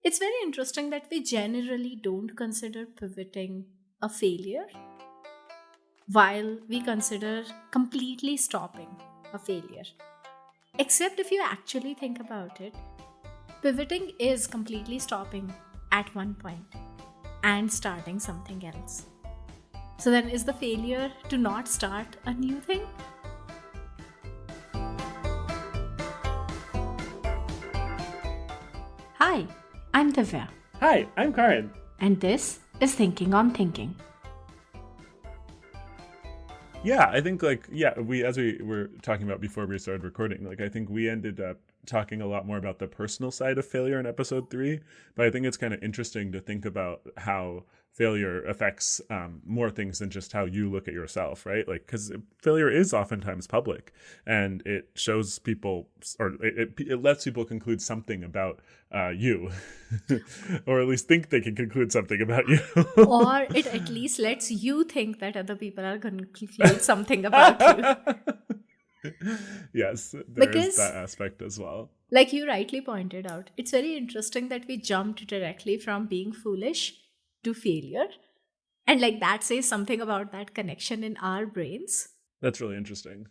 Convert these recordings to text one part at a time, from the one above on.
It's very interesting that we generally don't consider pivoting a failure while we consider completely stopping a failure. Except if you actually think about it, pivoting is completely stopping at one point and starting something else. So then, is the failure to not start a new thing? Hi, I'm Divya, Hi, I'm Karan. and this is Thinking on Thinking. Yeah, I think we as we were talking about before we started recording, I think we ended up talking a lot more about the personal side of failure in episode 3, but I think it's kind of interesting to think about how failure affects more things than just how you look at yourself, right? Like, because failure is oftentimes public, and it shows people, or it lets people conclude something about you, or at least think they can conclude something about you. Or it at least lets you think that other people are going to conclude something about you. Yes, there is Because, that aspect as well. like you rightly pointed out, it's very interesting that we jumped directly from being foolish to failure. And like that says something about that connection in our brains. That's really interesting.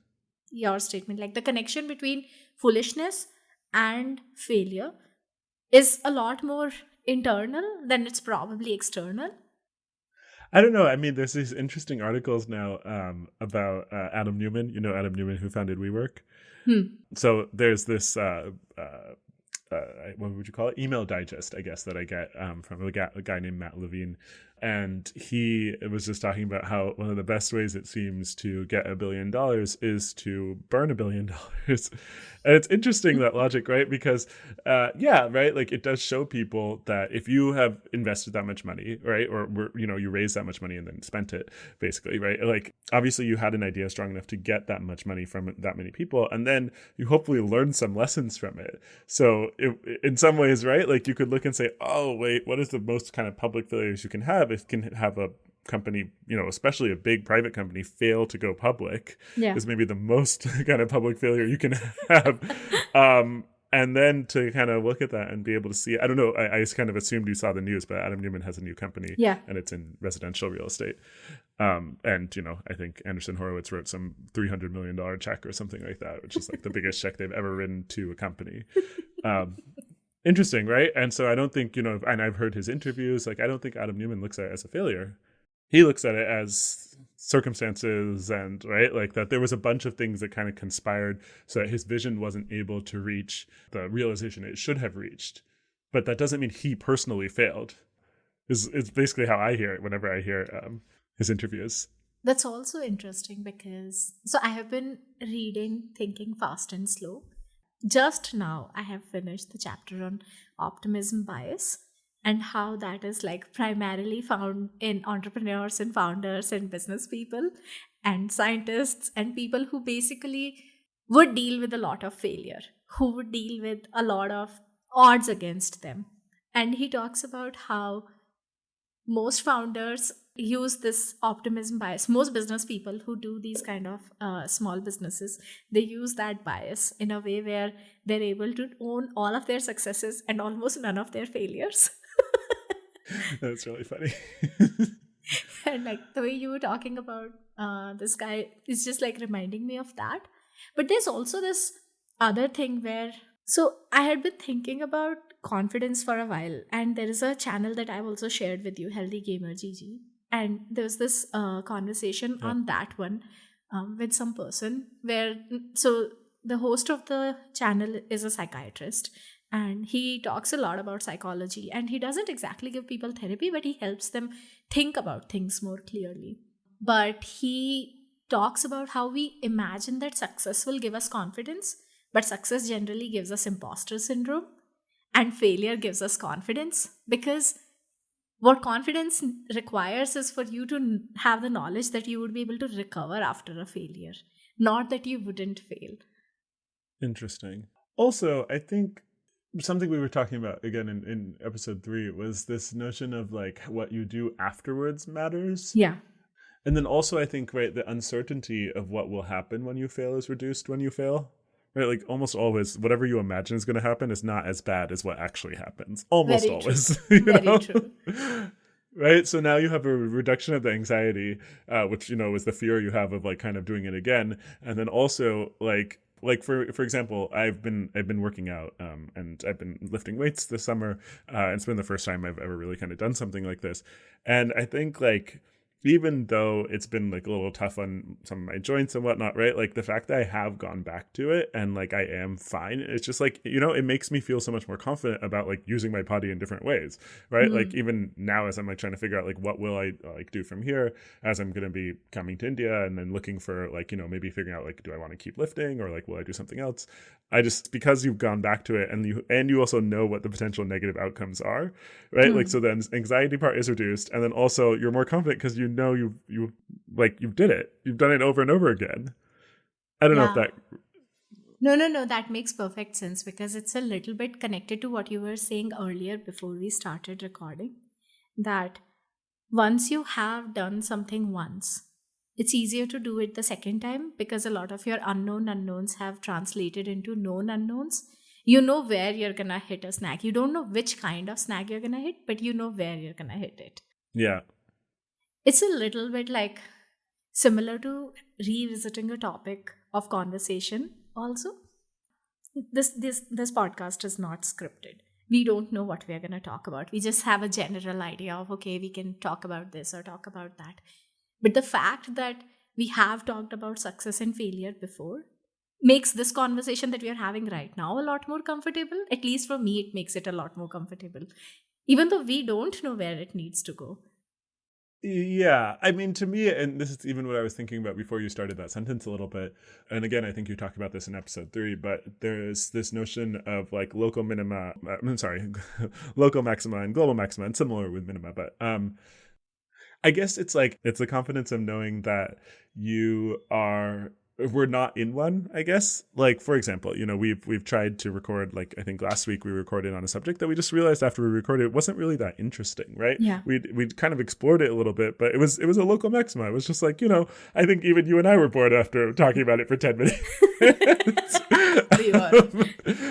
Your statement, like the connection between foolishness and failure, is a lot more internal than it's probably external. I don't know. I mean, there's these interesting articles now about Adam Neumann. You know Adam Neumann, who founded WeWork. Hmm. So there's this what would you call it? Email digest, I guess, that I get from a guy named Matt Levine. And he was just talking about how one of the best ways it seems to get $1 billion is to burn $1 billion. And it's interesting, that logic, right? Because, yeah, right. Like, it does show people that if you have invested that much money, right, or you raised that much money and then spent it, basically, right? Like, obviously, you had an idea strong enough to get that much money from that many people, and then you hopefully learn some lessons from it. So, in some ways, right, like you could look and say, oh, wait, what is the most kind of public failures you can have? It can have a company, especially a big private company, fail to go public Yeah. is maybe the most kind of public failure you can have. And then to kind of look at that and be able to see, I don't know, I just kind of assumed you saw the news, but Adam Neumann has a new company, Yeah. and it's in residential real estate. And, I think Anderson Horowitz wrote some $300 million check or something like that, which is like the biggest check they've ever written to a company. Interesting, right? And so I don't think, and I've heard his interviews, like I don't think Adam Neumann looks at it as a failure. He looks at it as circumstances, and right, like that there was a bunch of things that kind of conspired so that his vision wasn't able to reach the realization it should have reached. But that doesn't mean he personally failed. Is basically how I hear it whenever I hear his interviews. That's also interesting because so I have been reading Thinking Fast and Slow. Just now, I have finished the chapter on optimism bias and how that is like primarily found in entrepreneurs and founders and business people and scientists and people who basically would deal with a lot of failure, who would deal with a lot of odds against them. And he talks about how most founders use this optimism bias. Most business people who do these kind of small businesses, they use that bias in a way where they're able to own all of their successes and almost none of their failures. That's really funny. And like the way you were talking about this guy is just like reminding me of that. But there's also this other thing where, so I had been thinking about confidence for a while, and there is a channel that I've also shared with you, Healthy Gamer GG, and there was this conversation Yeah. on that one with some person where, so the host of the channel is a psychiatrist, and he talks a lot about psychology, and he doesn't exactly give people therapy, but he helps them think about things more clearly. But he talks about how we imagine that success will give us confidence, but success generally gives us imposter syndrome, and failure gives us confidence, because what confidence requires is for you to have the knowledge that you would be able to recover after a failure, not that you wouldn't fail. Interesting. Also, I think something we were talking about again in episode 3 was this notion of like what you do afterwards matters. Yeah. And then also I think, right, the uncertainty of what will happen when you fail is reduced when you fail, right? Like almost always, whatever you imagine is going to happen is not as bad as what actually happens. Almost Very true. always, Very true. right? So now you have a reduction of the anxiety, which is the fear you have of like kind of doing it again, and then also for example, I've been working out, and I've been lifting weights this summer, and it's been the first time I've ever really kind of done something like this, and I think like even though it's been like a little tough on some of my joints and whatnot, right? Like the fact that I have gone back to it and like I am fine, it's just like, it makes me feel so much more confident about like using my body in different ways, right? Like Mm. even now as I'm like trying to figure out like what will I like do from here as I'm going to be coming to India and then looking for like, maybe figuring out like, do I want to keep lifting or like, will I do something else? I just, because you've gone back to it and you also know what the potential negative outcomes are, right? Like, Mm. so then anxiety part is reduced, and then also you're more confident because you did it. You've done it over and over again. I don't know if Yeah. that. No, no, no. That makes perfect sense because it's a little bit connected to what you were saying earlier before we started recording. That once you have done something once, it's easier to do it the second time because a lot of your unknown unknowns have translated into known unknowns. You know where you're gonna hit a snag. You don't know which kind of snag you're gonna hit, but you know where you're gonna hit it. Yeah, It's a little bit like similar to revisiting a topic of conversation also. This podcast is not scripted. We don't know what we're going to talk about. We just have a general idea of, okay, we can talk about this or talk about that. But the fact that we have talked about success and failure before makes this conversation that we are having right now a lot more comfortable. At least for me, it makes it a lot more comfortable, even though we don't know where it needs to go. yeah. I mean, to me, and this is even what I was thinking about before you started that sentence a little bit. And again, I think you talked about this in episode 3, but there's this notion of like local minima. I'm sorry, local maxima and global maxima, and similar with minima. But I guess it's like it's the confidence of knowing that you are we're not in one, I guess. Like for example, we've tried to record, like I think last week we recorded on a subject that we just realized after we recorded it wasn't really that interesting, right? Yeah. We'd kind of explored it a little bit, but it was a local maxima. It was just like, I think even you and I were bored after talking about it for 10 minutes. We were.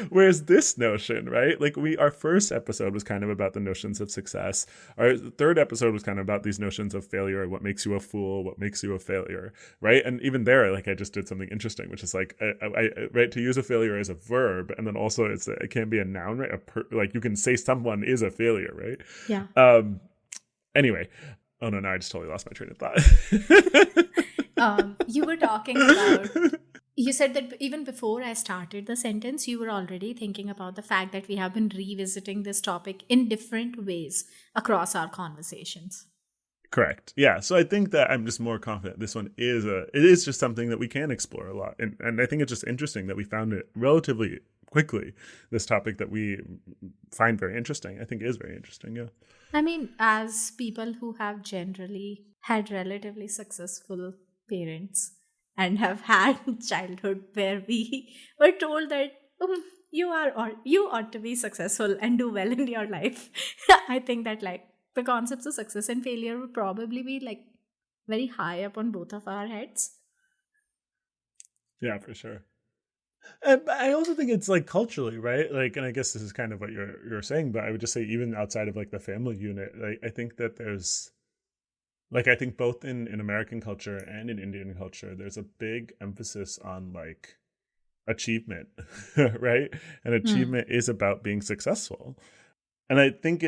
Whereas this notion, right? Like our first episode was kind of about the notions of success. Our third episode was kind of about these notions of failure, what makes you a fool, what makes you a failure, right? And even there, like I just did something interesting, which is like, right, to use a failure as a verb, and then also it can be a noun, right? Like you can say someone is a failure, right? Yeah. Anyway, oh no, I just totally lost my train of thought. You were talking about, you said that even before I started the sentence, you were already thinking about the fact that we have been revisiting this topic in different ways across our conversations. Correct. Yeah. So I think that I'm just more confident this one it is just something that we can explore a lot. And I think it's just interesting that we found it relatively quickly, this topic that we find very interesting. I think is very interesting. Yeah. I mean, as people who have generally had relatively successful parents and have had childhood where we were told that you ought to be successful and do well in your life. I think that like the concepts of success and failure would probably be like very high up on both of our heads. Yeah, for sure. And I also think it's like culturally, right? Like, and I guess this is kind of what you're saying, but I would just say even outside of like the family unit, I think that there's like I think both in American culture and in Indian culture, there's a big emphasis on like achievement, right? And Hmm. achievement is about being successful. And I think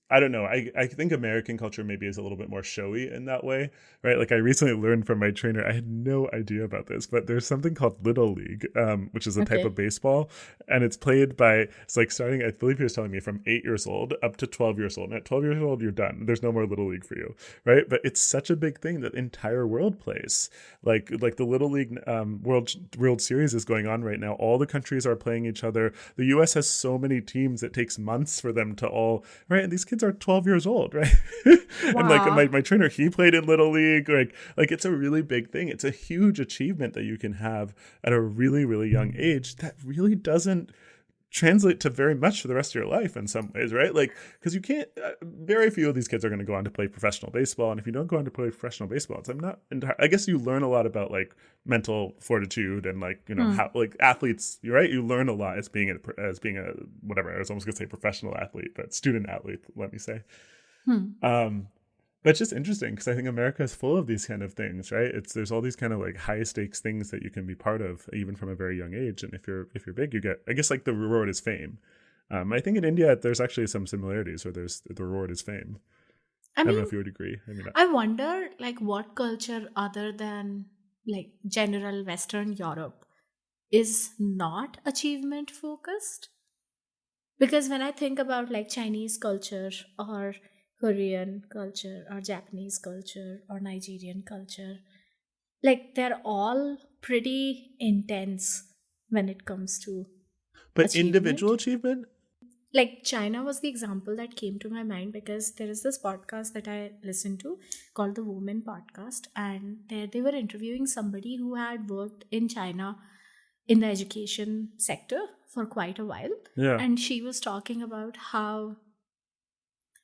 I don't know. I think American culture maybe is a little bit more showy in that way, right? Like I recently learned from my trainer, I had no idea about this, but there's something called Little League, which is a type of Okay. baseball, and it's played by it's like starting. I believe he was telling me from 8 years old up to 12 years old. And at 12 years old, you're done. There's no more Little League for you, right? But it's such a big thing that the entire world plays. Like the Little League World Series is going on right now. All the countries are playing each other. The U.S. has so many teams; it takes months for them to all right. And these kids are 12 years old, right? And like Wow. my trainer, he played in Little League. Like it's a really big thing. It's a huge achievement that you can have at a really, really young age that really doesn't translate to very much for the rest of your life in some ways, right? Like, because you can't, very few of these kids are going to go on to play professional baseball. And if you don't go on to play professional baseball, it's, I guess you learn a lot about like mental fortitude and like, how like athletes, you're right. You learn a lot as being a, whatever, I was almost going to say professional athlete, but student athlete, let me say. But it's just interesting because I think America is full of these kind of things, right? There's all these kind of like high stakes things that you can be part of even from a very young age. And if you're big, you get, I guess, like the reward is fame. I think in India there's actually some similarities where the reward is fame. I don't know if you would agree. I wonder like what culture other than like general Western Europe is not achievement focused. Because when I think about like Chinese culture or Korean culture or Japanese culture or Nigerian culture, like they're all pretty intense when it comes to but achievement. Individual achievement? Like China was the example that came to my mind because there is this podcast that I listened to called the Woman Podcast, and there they were interviewing somebody who had worked in China in the education sector for quite a while. Yeah. And she was talking about how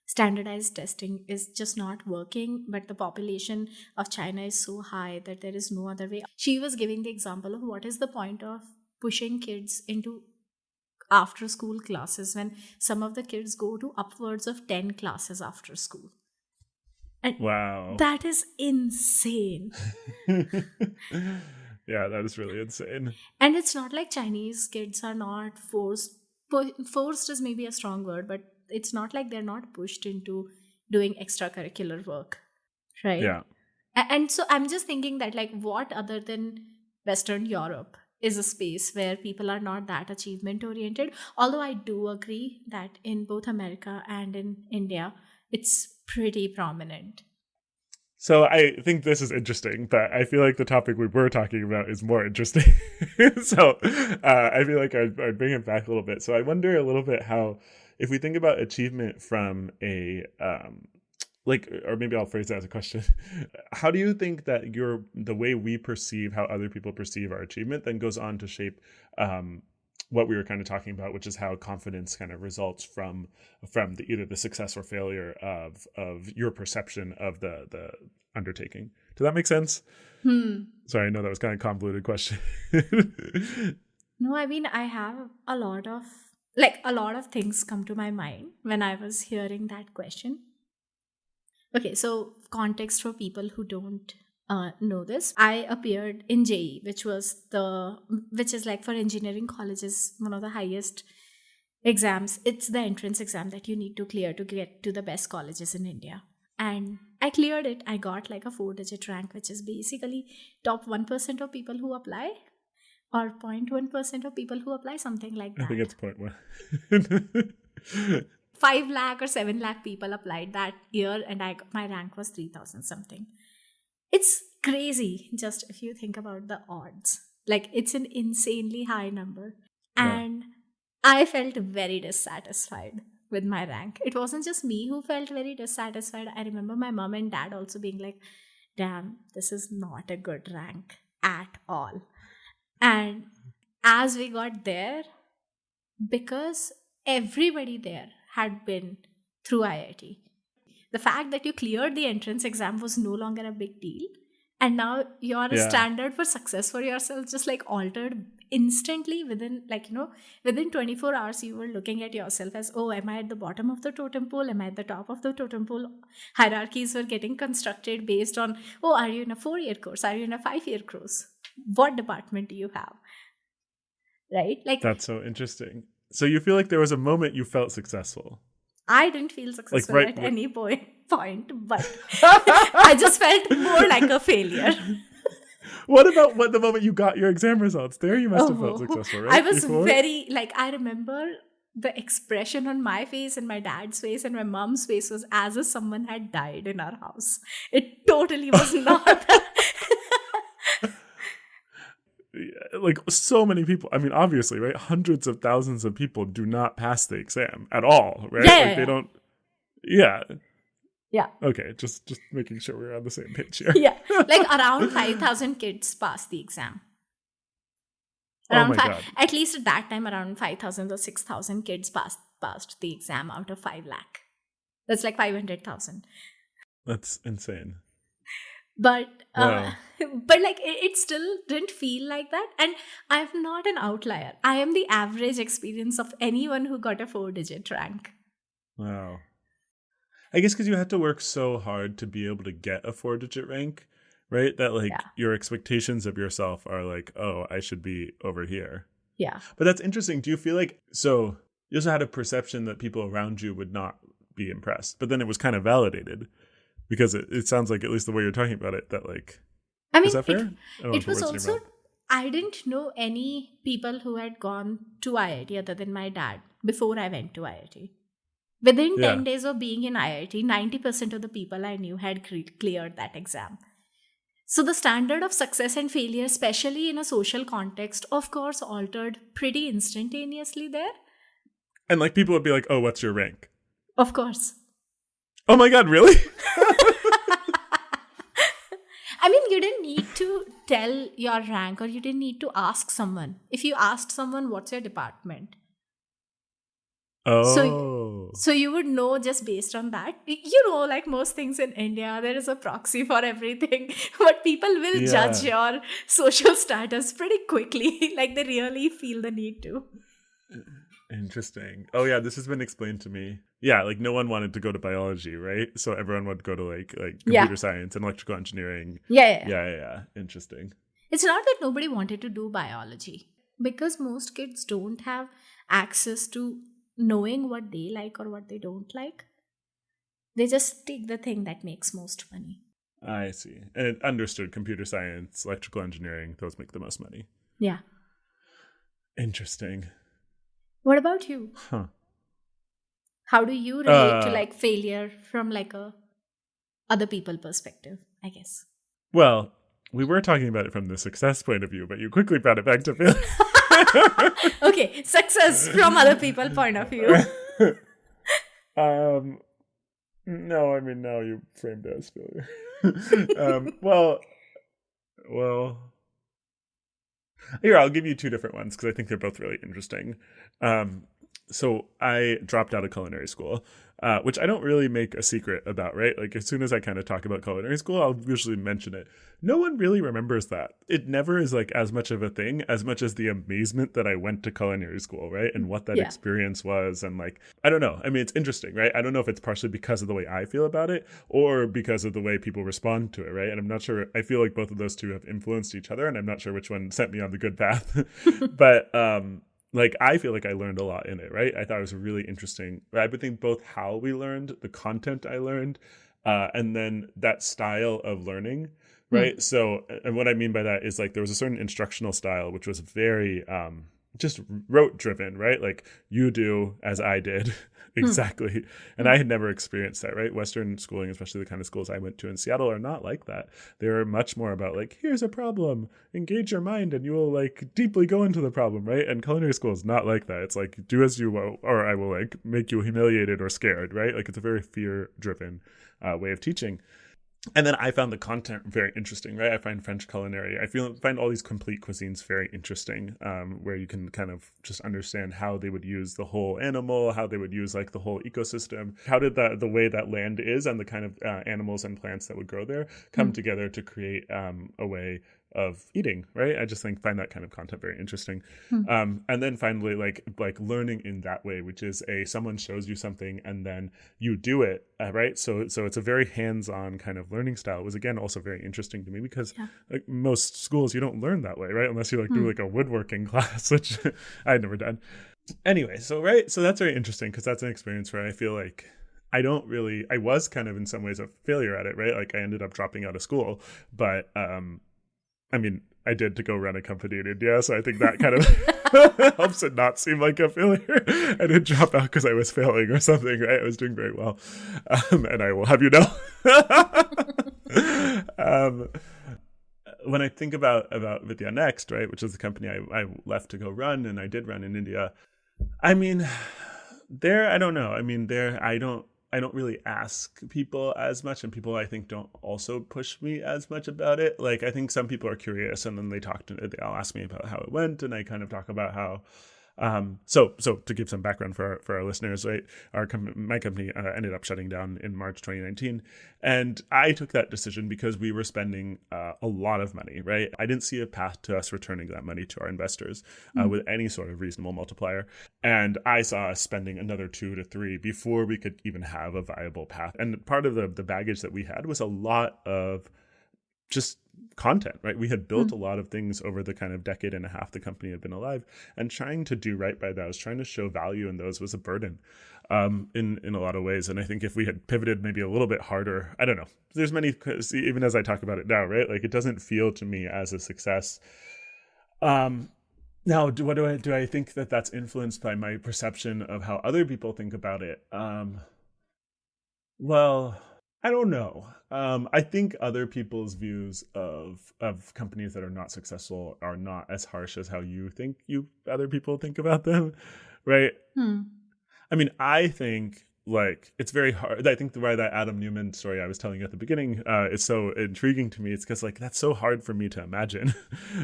standardized testing is just not working, but the population of China is so high that there is no other way. She was giving the example of what is the point of pushing kids into after school classes when some of the kids go to upwards of 10 classes after school. And wow, that is insane. Yeah, that is really insane. And it's not like Chinese kids are not forced is maybe a strong word, but it's not like they're not pushed into doing extracurricular work, right? Yeah. And so I'm just thinking that like what other than Western Europe is a space where people are not that achievement oriented, although I do agree that in both America and in India it's pretty prominent. So I think this is interesting, but I feel like the topic we were talking about is more interesting. So I feel like I'd bring it back a little bit. So I wonder a little bit how, if we think about achievement from a, or maybe I'll phrase that as a question. How do you think that the way we perceive how other people perceive our achievement then goes on to shape what we were kind of talking about, which is how confidence kind of results from either the success or failure of your perception of the undertaking. Does that make sense? Sorry, I know that was kind of a convoluted question. No, I mean, I have a lot of things come to my mind when I was hearing that question. Okay, so context for people who don't know this. I appeared in JE, which is like for engineering colleges, one of the highest exams. It's the entrance exam that you need to clear to get to the best colleges in India. And I cleared it. I got like a 4-digit rank, which is basically top 1% of people who apply, or 0.1% of people who apply, something like that. I think it's 0.1. 5 lakh or 7 lakh people applied that year, and my rank was 3,000 something. It's crazy just if you think about the odds. Like, it's an insanely high number. Yeah. And I felt very dissatisfied with my rank. It wasn't just me who felt very dissatisfied. I remember my mom and dad also being like, damn, this is not a good rank at all. And as we got there, because everybody there had been through IIT, the fact that you cleared the entrance exam was no longer a big deal. And now your standard for success for yourself just like altered instantly within 24 hours. You were looking at yourself as, oh, am I at the bottom of the totem pole? Am I at the top of the totem pole? Hierarchies were getting constructed based on, oh, are you in a 4-year course? Are you in a 5-year course? What department do you have? Right? Like, that's so interesting. So you feel like there was a moment you felt successful? I didn't feel successful at any point, but I just felt more like a failure. What about the moment you got your exam results? There you must have felt successful, right? I was I remember the expression on my face and my dad's face and my mom's face was as if someone had died in our house. It totally was not. Like so many people, I mean, obviously, right? Hundreds of thousands of people do not pass the exam at all, right? They don't. Yeah. Yeah. Okay, just making sure we're on the same page here. Yeah, like around 5,000 kids pass the exam. Oh my God. At least at that time, around 5,000 or 6,000 kids passed the exam out of 5 lakh. That's like 500,000. That's insane. But Wow. but like it still didn't feel like that. And I'm not an outlier. I am the average experience of anyone who got a 4-digit rank. Wow. I guess because you had to work so hard to be able to get a 4-digit rank, right? That like Yeah. your expectations of yourself are like, oh, I should be over here. Yeah. But that's interesting. Do you feel like, so you also had a perception that people around you would not be impressed, but then it was kind of validated because it sounds like, at least the way you're talking about it, that like, I is mean, that fair? I don't want it to put was words in your also, mouth. I didn't know any people who had gone to IIT other than my dad before I went to IIT. Within Yeah. 10 days of being in IIT, 90% of the people I knew had cleared that exam. So the standard of success and failure, especially in a social context, of course, altered pretty instantaneously there. And like people would be like, oh, what's your rank? Of course. Oh my God, really? I mean, you didn't need to tell your rank or you didn't need to ask someone. If you asked someone, what's your department? So, Oh. so you would know just based on that. You know, like most things in India, there is a proxy for everything. But people will judge Yeah. your social status pretty quickly. Like they really feel the need to. Interesting. Oh yeah, this has been explained to me. Yeah, like no one wanted to go to biology, right? So everyone would go to like Yeah. computer science and electrical engineering. Yeah. Yeah. Interesting. It's not that nobody wanted to do biology, because most kids don't have access to knowing what they like or what they don't like. They just take the thing that makes most money. I see. And understood, computer science, electrical engineering, those make the most money. Yeah. Interesting. What about you? Huh. How do you relate to like failure from like a other people perspective, I guess? Well, we were talking about it from the success point of view, but you quickly brought it back to failure. Okay, success from other people point of view. No, I mean, now you framed it as failure. Well, here, I'll give you two different ones because I think they're both really interesting. So I dropped out of culinary school, which I don't really make a secret about, right? Like as soon as I kind of talk about culinary school, I'll usually mention it. No one really remembers that. It never is like as much of a thing as much as the amazement that I went to culinary school, right? And what that Yeah. experience was. And like, I don't know. I mean, it's interesting, right? I don't know if it's partially because of the way I feel about it or because of the way people respond to it, right? And I'm not sure. I feel like both of those two have influenced each other, and I'm not sure which one sent me on the good path. But like I feel like I learned a lot in it, right? I thought it was really interesting. I would think both how we learned, the content I learned, and then that style of learning, right? So, and what I mean by that is like there was a certain instructional style which was very just rote driven, right? Like you do as I did. Exactly. And I had never experienced that, right? Western schooling, especially the kind of schools I went to in Seattle, are not like that. They're much more about like, here's a problem, engage your mind and you will like deeply go into the problem, right? And culinary school is not like that. It's like, do as you will, or I will like make you humiliated or scared, right? Like it's a very fear driven way of teaching. And then I found the content very interesting, right? I find French culinary, find all these complete cuisines very interesting, where you can kind of just understand how they would use the whole animal, how they would use like the whole ecosystem. How did the way that land is and the kind of animals and plants that would grow there come together to create a way of eating, right? I just find that kind of content very interesting. And then finally, like learning in that way, which is someone shows you something and then you do it, right? So it's a very hands-on kind of learning style. It was again also very interesting to me because like most schools you don't learn that way, right? Unless you like do like a woodworking class, which I had never done. Anyway, so that's very interesting because that's an experience where I feel like I was kind of in some ways a failure at it, right? Like I ended up dropping out of school, but I mean, I did to go run a company in India, so I think that kind of helps it not seem like a failure. I didn't drop out because I was failing or something, right? I was doing very well. And I will have you know. When I think about Vidya Next, right, which is the company I left to go run, and I did run in India, I mean, I don't know. I mean, don't really ask people as much, and people I think don't also push me as much about it. Like I think some people are curious, and then they'll ask me about how it went, and I kind of talk about how. So to give some background for our listeners, right? My company ended up shutting down in March 2019, and I took that decision because we were spending a lot of money, right? I didn't see a path to us returning that money to our investors with any sort of reasonable multiplier, and I saw us spending another 2 to 3 before we could even have a viable path. And part of the baggage that we had was a lot of just content, right? We had built a lot of things over the kind of decade and a half the company had been alive, and trying to do right by those, trying to show value in those was a burden in a lot of ways. And I think if we had pivoted maybe a little bit harder, I don't know, there's many, even as I talk about it now, right? Like it doesn't feel to me as a success. Now, do I think that that's influenced by my perception of how other people think about it? Well, I don't know. I think other people's views of companies that are not successful are not as harsh as how you think other people think about them, right? I mean, I think like it's very hard. I think why that Adam Neumann story I was telling you at the beginning is so intriguing to me. It's because like that's so hard for me to imagine,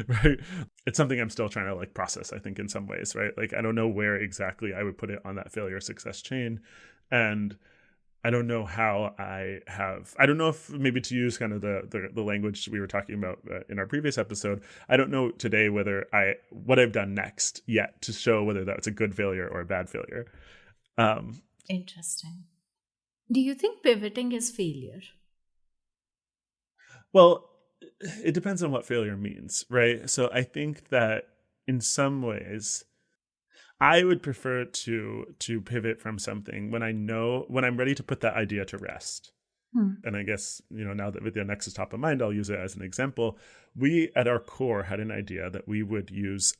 right? It's something I'm still trying to like process. I think in some ways, right? Like I don't know where exactly I would put it on that failure success chain, and I don't know how I don't know if maybe to use kind of the language we were talking about in our previous episode. I don't know today what I've done next yet to show whether that's a good failure or a bad failure. Interesting. Do you think pivoting is failure? Well, it depends on what failure means, right? So I think that in some ways, I would prefer to pivot from something when I'm ready to put that idea to rest. And I guess, now that Vidya Next is top of mind, I'll use it as an example. We, at our core, had an idea that we would use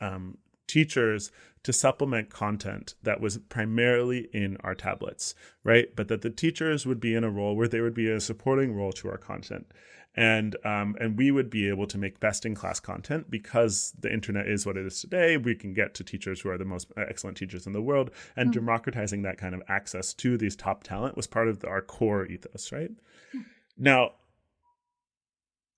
teachers to supplement content that was primarily in our tablets, right? But that the teachers would be in a role where they would be a supporting role to our content. And we would be able to make best-in-class content because the internet is what it is today. We can get to teachers who are the most excellent teachers in the world, and democratizing that kind of access to these top talent was part of our core ethos, right? Now,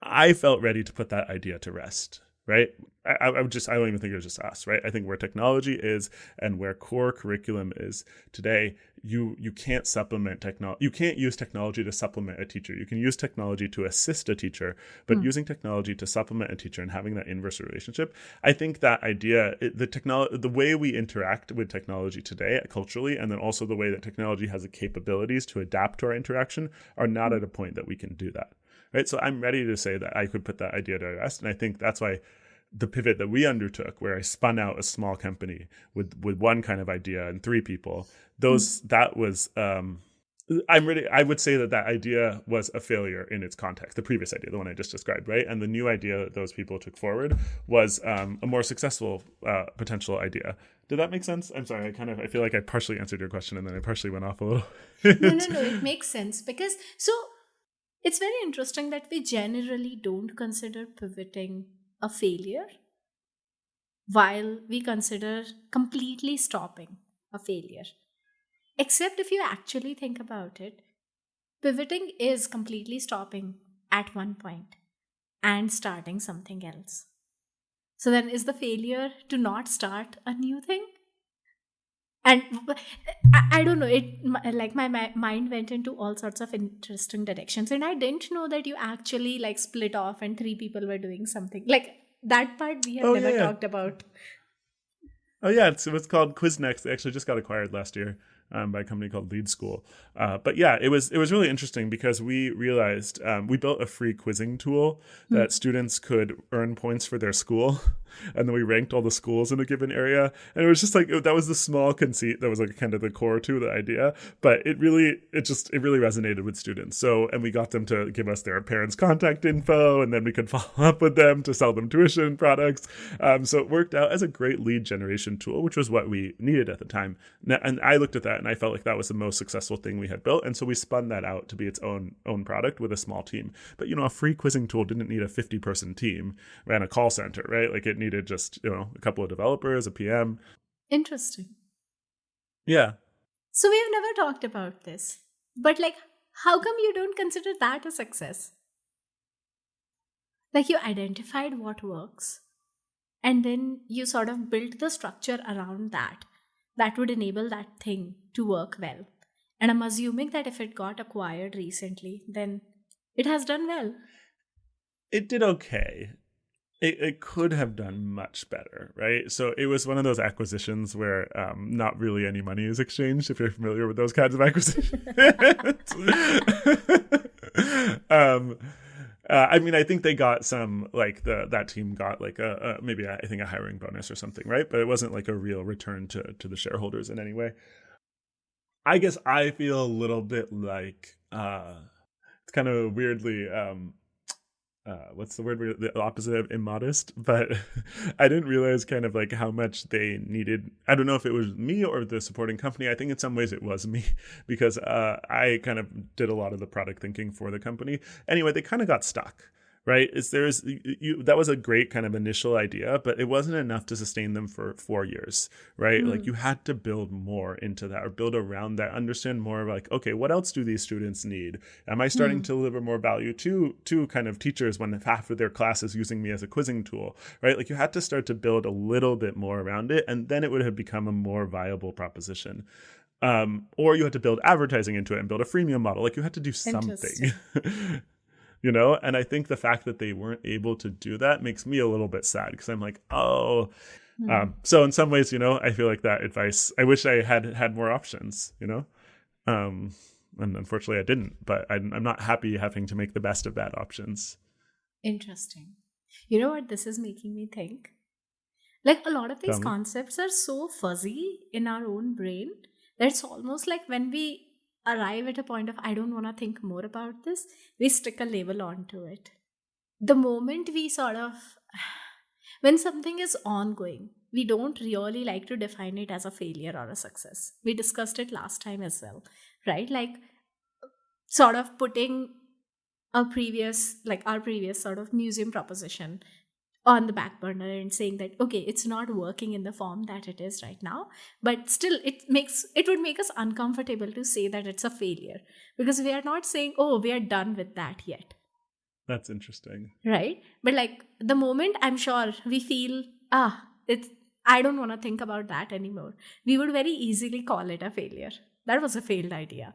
I felt ready to put that idea to rest, right? I don't even think it was just us, right? I think where technology is and where core curriculum is today, you can't supplement technology. You can't use technology to supplement a teacher. You can use technology to assist a teacher, but using technology to supplement a teacher and having that inverse relationship, I think that idea, the way we interact with technology today culturally, and then also the way that technology has the capabilities to adapt to our interaction, are not at a point that we can do that. Right. So I'm ready to say that I could put that idea to rest. And I think that's why the pivot that we undertook, where I spun out a small company with one kind of idea and 3 people, that was I would say that idea was a failure in its context, the previous idea, the one I just described, right? And the new idea that those people took forward was a more successful potential idea. Did that make sense? I'm sorry, I feel like I partially answered your question and then I partially went off a little. No, it makes sense because it's very interesting that we generally don't consider pivoting a failure while we consider completely stopping a failure. Except if you actually think about it, pivoting is completely stopping at one point and starting something else. So then is the failure to not start a new thing? And I don't know, like my mind went into all sorts of interesting directions, and I didn't know that you actually like split off and 3 people were doing something like that. Part we have never talked about. Oh yeah, it's called QuizNext. They actually just got acquired last year by a company called Lead School. But yeah, it was really interesting because we realized we built a free quizzing tool that students could earn points for their school, and then we ranked all the schools in a given area. And it was just like that was the small conceit that was like kind of the core to the idea. But it really resonated with students. So, and we got them to give us their parents' contact info, and then we could follow up with them to sell them tuition products. So it worked out as a great lead generation tool, which was what we needed at the time. And I looked at that and I felt like that was the most successful thing we had built. And so we spun that out to be its own product with a small team. But, a free quizzing tool didn't need a 50-person team, ran a call center, right? Like it needed just, a couple of developers, a PM. Interesting. Yeah. So we have never talked about this. But like, how come you don't consider that a success? Like, you identified what works, and then you sort of built the structure around that that would enable that thing to work well. And I'm assuming that if it got acquired recently, then it has done well. It did okay. It could have done much better, right? So it was one of those acquisitions where not really any money is exchanged, if you're familiar with those kinds of acquisitions. um, I mean, I think they got some, like that team got like maybe I think a hiring bonus or something, right? But it wasn't like a real return to the shareholders in any way. I guess I feel a little bit like it's kind of weirdly what's the word, the opposite of immodest, but I didn't realize kind of like how much they needed. I don't know if it was me or the supporting company. I think in some ways it was me, because I kind of did a lot of the product thinking for the company. Anyway, they kind of got stuck, right? Is there's you that was a great kind of initial idea, but it wasn't enough to sustain them for 4 years, right? Like, you had to build more into that, or build around that, understand more of like, okay, what else do these students need? Am I starting to deliver more value to kind of teachers when half of their class is using me as a quizzing tool, right? Like, you had to start to build a little bit more around it, and then it would have become a more viable proposition. Or you had to build advertising into it and build a freemium model. Like, you had to do something. Interesting. And I think the fact that they weren't able to do that makes me a little bit sad, because I'm like, oh. So in some ways, I feel like that advice, I wish I had more options, and unfortunately I didn't, but I'm not happy having to make the best of bad options. Interesting. You know what this is making me think? Like, a lot of these Tell me. concepts are so fuzzy in our own brain that it's almost like when we arrive at a point of, I don't want to think more about this, we stick a label onto it. The moment we sort of, when something is ongoing, we don't really like to define it as a failure or a success. We discussed it last time as well, right? Like, sort of putting our previous sort of museum proposition on the back burner and saying that, okay, it's not working in the form that it is right now, but still it would make us uncomfortable to say that it's a failure, because we are not saying, oh, we are done with that yet. That's interesting. Right? But like, the moment I'm sure we feel, it's, I don't want to think about that anymore, we would very easily call it a failure. That was a failed idea.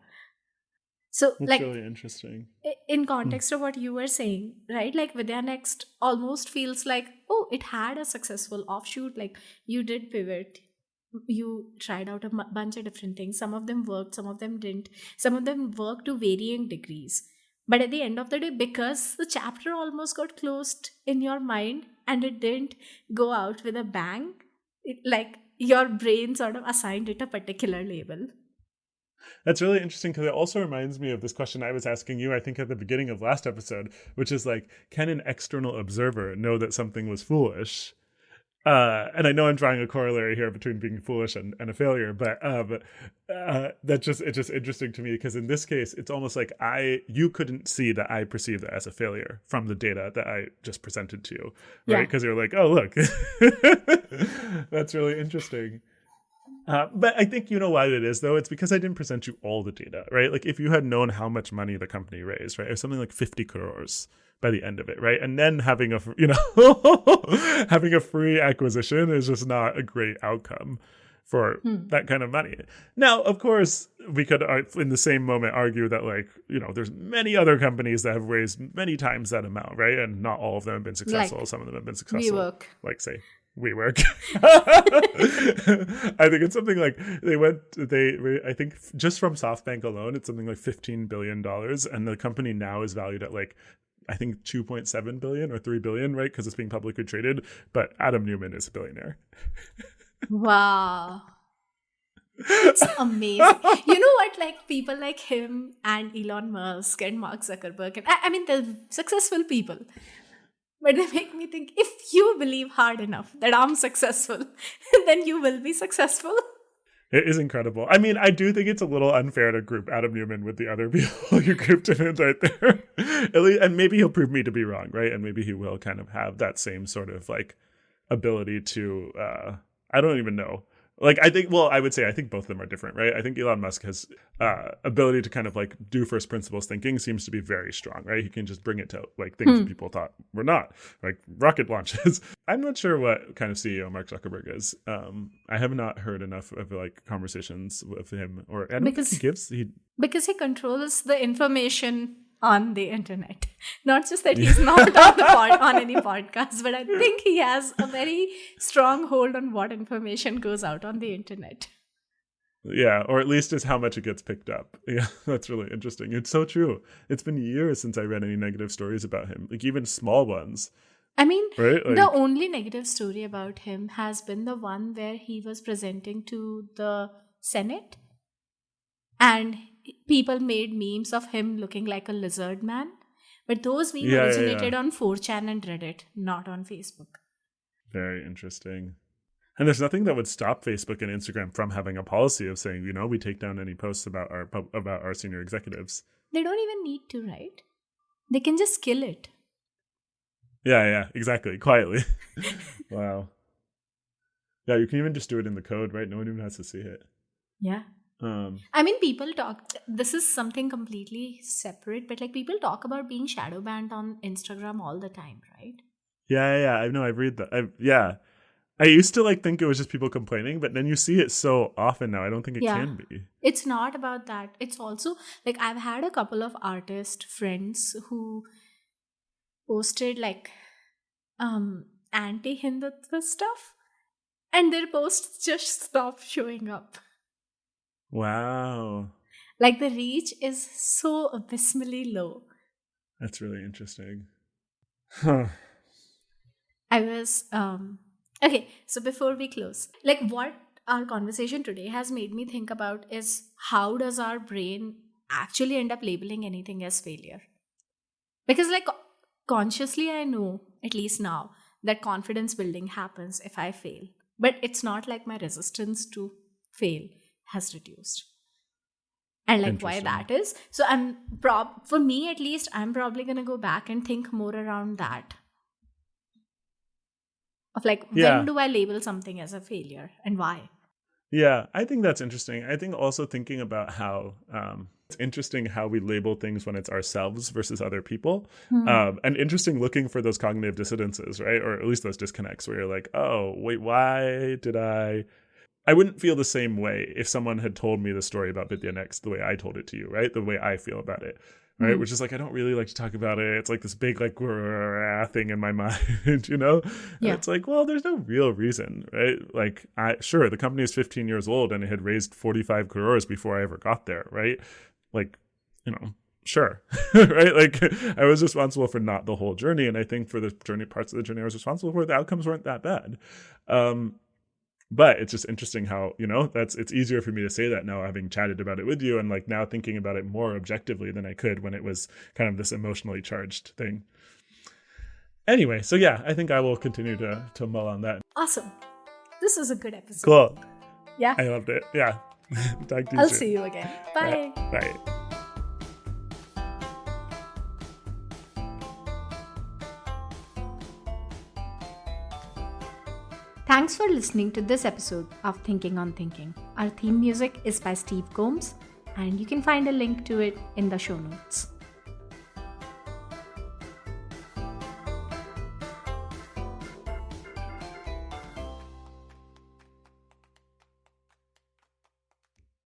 So, That's like, really interesting. in context of what you were saying, right? Like, Vidya Next almost feels like, oh, it had a successful offshoot. Like, you did pivot, you tried out a bunch of different things. Some of them worked, some of them didn't. Some of them worked to varying degrees. But at the end of the day, because the chapter almost got closed in your mind and it didn't go out with a bang, like, your brain sort of assigned it a particular label. That's really interesting, because it also reminds me of this question I was asking you, I think, at the beginning of last episode, which is like, can an external observer know that something was foolish? And I know I'm drawing a corollary here between being foolish and a failure, but it's just interesting to me, because in this case, it's almost like you couldn't see that I perceived that as a failure from the data that I just presented to you, right? Yeah. Because you're like, oh, look, that's really interesting. But I think you know why it is, though. It's because I didn't present you all the data, right? Like, if you had known how much money the company raised, right, it was something like 50 crores by the end of it, right? And then having having a free acquisition is just not a great outcome for that kind of money. Now, of course, we could, in the same moment, argue that, like, there's many other companies that have raised many times that amount, right? And not all of them have been successful. Like, Some of them have been we successful, work. like, say, WeWork. I think it's something like I think just from SoftBank alone, it's something like $15 billion, and the company now is valued at, like, I think 2.7 billion or 3 billion, right? Because it's being publicly traded. But Adam Neumann is a billionaire. Wow. It's amazing. You know what? Like, people like him and Elon Musk and Mark Zuckerberg, and I mean, they're successful people. But they make me think, if you believe hard enough that I'm successful, then you will be successful. It is incredible. I mean, I do think it's a little unfair to group Adam Neumann with the other people you grouped him in right there. At least, and maybe he'll prove me to be wrong, right? And maybe he will kind of have that same sort of, like, ability to, I don't even know, Like, I think, well, I would say I think both of them are different, right? I think Elon Musk has ability to kind of like do first principles thinking seems to be very strong, right? He can just bring it to like things that people thought were not, like rocket launches. I'm not sure what kind of CEO Mark Zuckerberg is. I have not heard enough of like conversations with him, or I don't think he gives. Because he controls the information on the internet. Not just that he's not on any podcast, but I think he has a very strong hold on what information goes out on the internet. Yeah, or at least is how much it gets picked up. Yeah, that's really interesting. It's so true. It's been years since I read any negative stories about him, like even small ones. I mean, right? Like, the only negative story about him has been the one where he was presenting to the Senate and people made memes of him looking like a lizard man. But those memes originated on 4chan and Reddit, not on Facebook. Very interesting. And there's nothing that would stop Facebook and Instagram from having a policy of saying, we take down any posts about our senior executives. They don't even need to, right? They can just kill it. Yeah, exactly. Quietly. Wow. Yeah, you can even just do it in the code, right? No one even has to see it. Yeah. I mean, people talk, this is something completely separate, but like people talk about being shadow banned on Instagram all the time, right? Yeah. I know. I've read that. I used to like think it was just people complaining, but then you see it so often now. I don't think it can be. It's not about that. It's also like I've had a couple of artist friends who posted like anti-Hindutva stuff, and their posts just stopped showing up. Wow. Like the reach is so abysmally low. That's really interesting. Huh. I was okay, so before we close, like what our conversation today has made me think about is how does our brain actually end up labeling anything as failure? Because like consciously I know, at least now, that confidence building happens if I fail. But it's not like my resistance to fail has reduced. And like why that is. So for me at least, I'm probably going to go back and think more around that. Of like, when do I label something as a failure and why? Yeah, I think that's interesting. I think also thinking about how it's interesting how we label things when it's ourselves versus other people. And interesting looking for those cognitive dissonances, right? Or at least those disconnects where you're like, oh, wait, why did I wouldn't feel the same way if someone had told me the story about Vidya Next the way I told it to you, right? The way I feel about it, right? Which is like, I don't really like to talk about it. It's like this big like thing in my mind, Yeah. And it's like, well, there's no real reason, right? Like, sure, the company is 15 years old and it had raised 45 crores before I ever got there, right? Like, sure, right? Like, I was responsible for not the whole journey. And I think for the parts of the journey I was responsible for, the outcomes weren't that bad. But it's just interesting how, it's easier for me to say that now, having chatted about it with you and like now thinking about it more objectively than I could when it was kind of this emotionally charged thing. Anyway, so yeah, I think I will continue to mull on that. Awesome. This was a good episode. Cool. Yeah. I loved it. Yeah. Talk to you I'll soon. see you again. Bye. Yeah. Bye. Thanks for listening to this episode of Thinking on Thinking. Our theme music is by Steve Combs, and you can find a link to it in the show notes.